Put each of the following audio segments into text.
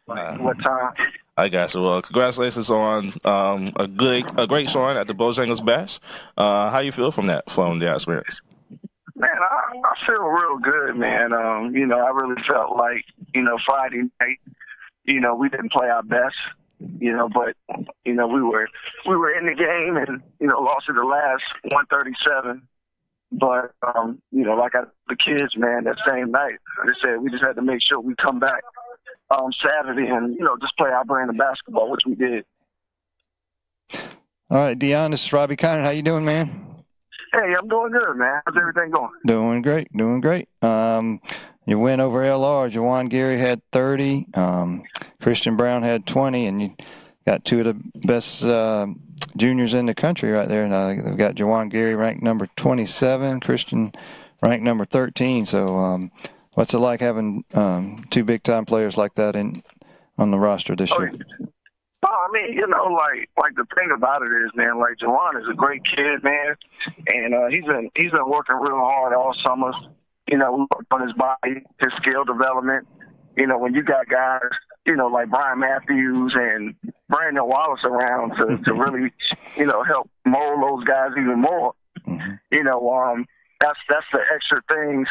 what time. I got you. Well, congratulations on a great showing at the Bojangles Bash. How you feel from the experience? Man, I feel real good, man. I really felt like, Friday night, we didn't play our best, but, we were in the game and, lost to the last 137. But, the kids, man, that same night, they said we just had to make sure we come back Saturday and, just play our brand of basketball, which we did. All right, Dion, this is Robbie Conner. How you doing, man? Hey, I'm doing good, man. How's everything going? Doing great. You win over LR. Jawan Gary had 30. Christian Brown had 20, and you got two of the best juniors in the country right there. Now they've got Jawan Gary ranked number 27, Christian ranked number 13. So what's it like having two big-time players like that on the roster this year? I mean, like the thing about it is, man, like Jawan is a great kid, man, and he's been working real hard all summer. We worked on his body, his skill development. When you got guys, like Brian Matthews and Brandon Wallace around to really, help mold those guys even more. Mm-hmm. That's the extra things,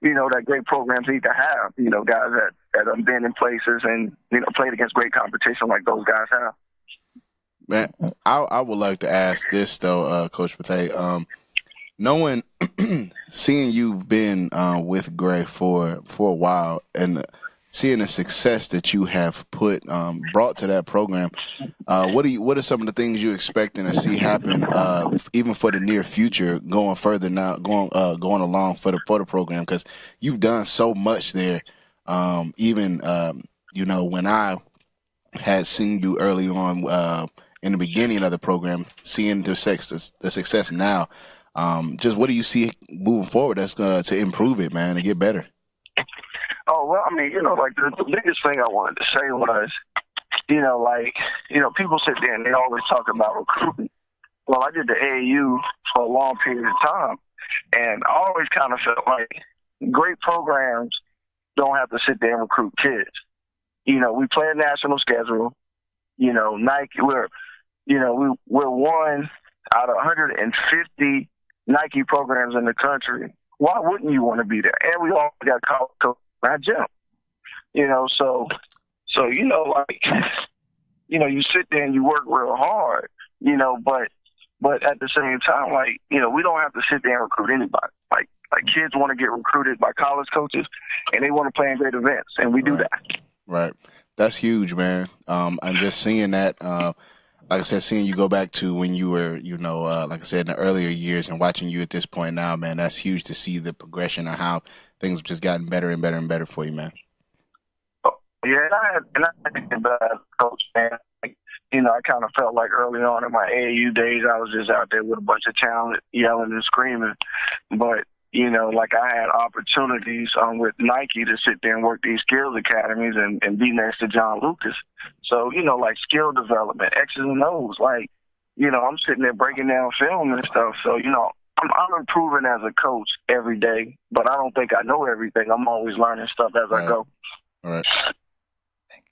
that great programs need to have. Guys that have been in places and, played against great competition like those guys have. Man, I would like to ask this, though, Coach Bethea. Knowing, seeing you've been with Gray for a while and seeing the success that you have brought to that program, what are some of the things you're expecting to see happen, even for the near future, going further now, going along for the program? Because you've done so much there. Even when I had seen you early on in the beginning of the program, seeing the success now. Just what do you see moving forward that's to improve it, man, and get better? Oh, well, I mean, like the biggest thing I wanted to say was, people sit there and they always talk about recruiting. Well, I did the AAU for a long period of time, and I always kind of felt like great programs don't have to sit there and recruit kids. We play a national schedule. Nike, we're one out of 150 Nike programs in the country. Why wouldn't you want to be there? And we all got college coaches in our gym. You sit there and you work real hard, but at the same time, we don't have to sit there and recruit anybody. Like kids want to get recruited by college coaches and they want to play in great events, and we do that. Right. That's huge, man. I'm just seeing that, like I said, seeing you go back to when you were, like I said, in the earlier years and watching you at this point now, man, that's huge to see the progression of how things have just gotten better and better and better for you, man. Yeah, and I had a bad coach, man. I kind of felt like early on in my AAU days, I was just out there with a bunch of talent yelling and screaming. But, I had opportunities with Nike to sit there and work these skills academies and be next to John Lucas. So, skill development, X's and O's. I'm sitting there breaking down film and stuff. So, I'm improving as a coach every day, but I don't think I know everything. I'm always learning stuff as I go. All right.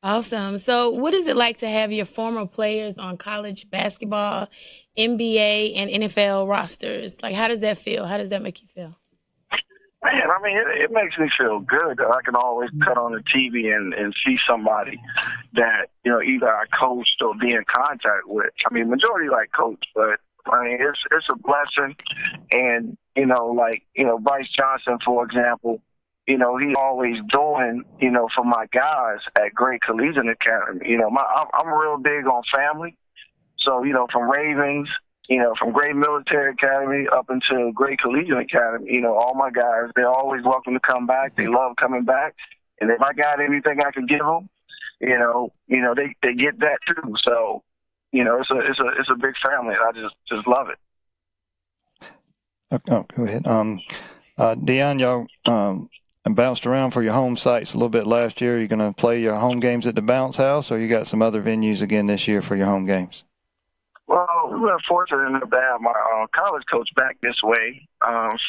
Awesome. So what is it like to have your former players on college basketball, NBA, and NFL rosters? How does that feel? How does that make you feel? Man, I mean, it makes me feel good that I can always cut on the TV and see somebody that, either I coached or be in contact with. I mean, majority coach, but I mean, it's a blessing. And, Bryce Johnson, for example, he's always doing, for my guys at Gray Collegiate Academy. I'm real big on family. So, from Ravens, from Gray Military Academy up until Gray Collegiate Academy, all my guys, they're always welcome to come back. They love coming back. And if I got anything I can give them, they get that too. So, it's a big family. I just love it. Oh, go ahead. Dion, y'all bounced around for your home sites a little bit last year. Are you going to play your home games at the Bounce House, or you got some other venues again this year for your home games? Well, we were fortunate enough to have my college coach back this way.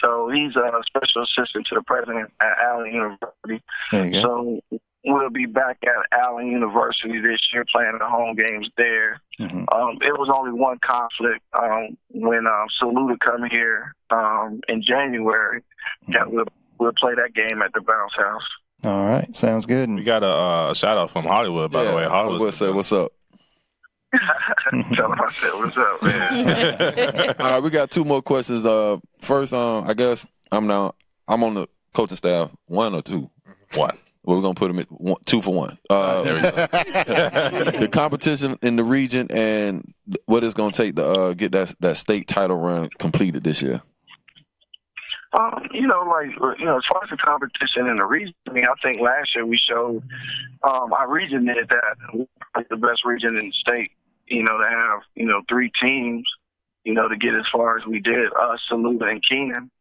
So he's a special assistant to the president at Allen University. There you go. So we'll be back at Allen University this year playing the home games there. Mm-hmm. It was only one conflict when Saluda come here in January that we'll play that game at the Bounce House. All right, sounds good. We got a shout out from Hollywood, by the way. Hollywood, I was gonna say, what's up? Tell them I said, what's up, man? All right, we got two more questions. First, I guess I'm on the coaching staff. 1 or 2? 1. Well, we're gonna put them at 2 for 1. There we go. The competition in the region and what it's gonna take to get that state title run completed this year. As far as the competition in the region, I mean, I think last year we showed our region did that. We're the best region in the state, to have, 3 teams, to get as far as we did, us, Saluda, and Keenan,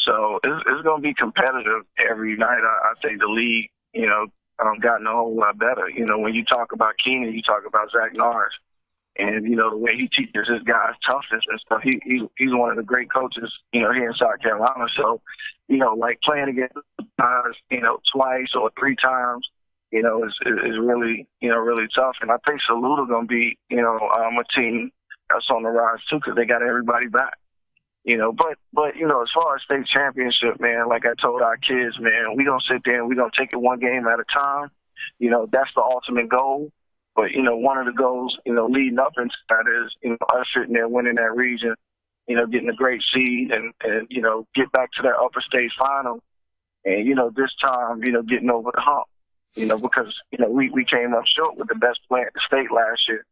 so it's going to be competitive every night. I think the league, gotten a whole lot better. When you talk about Keenan, you talk about Zach Norris. And, the way he teaches his guys toughness and stuff, he's one of the great coaches, here in South Carolina. So, like playing against guys, twice or 3 times, is really, really tough. And I think Saluda going to be, a team that's on the rise too, because they got everybody back. But as far as state championship, man, like I told our kids, man, we going to sit there and we going to take it one game at a time. That's the ultimate goal. But, one of the goals, leading up into that is, us sitting there winning that region, getting a great seed and get back to that upper stage final. And, this time, getting over the hump, because, we came up short with the best player in the state last year.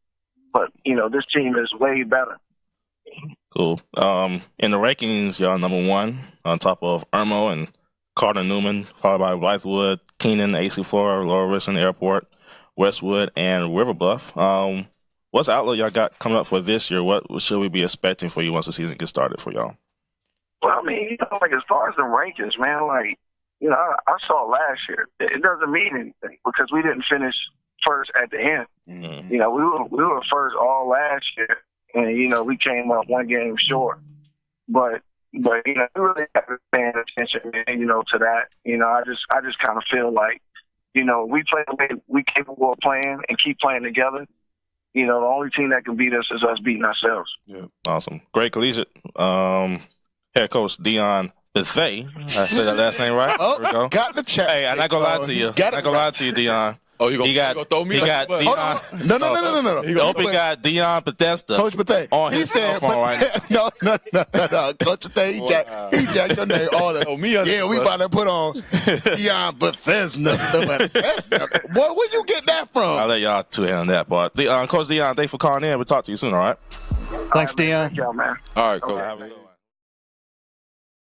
But, this team is way better. Cool. In the rankings, y'all number 1 on top of Irmo and Carter Newman, followed by Blythewood, Keenan, AC Flora, Laura Richardson Airport, Westwood, and River Bluff. What's the outlook y'all got coming up for this year? What should we be expecting for you once the season gets started for y'all? Well, I mean, as far as the rankings, man, I saw last year. It doesn't mean anything because we didn't finish first at the end. Mm-hmm. We were first all last year, and we came up one game short. But we really have to pay attention, to that. I just kind of feel like, we play the way we capable of playing and keep playing together. The only team that can beat us is us beating ourselves. Yeah, awesome. Gray Collegiate head coach Dion Bethea. I said that last name right? Oh, there we go. Got the check. Hey, I'm not going to lie to you. I'm not going to lie to you, Dion. Oh, you gonna throw me? He got Dion. No. Hope he got Dion Bethesda. Coach Bethea. On he his said, phone right now. No. Coach Bethea, he jacked your name all the. Yeah, we about to put on Dion Bethesda. Boy, where you get that from? I'll let y'all 2 handle that part. Coach Dion, thanks for calling in. We'll talk to you soon, all right? Thanks, Dion. Thank y'all, man. All right, coach. Have a good one.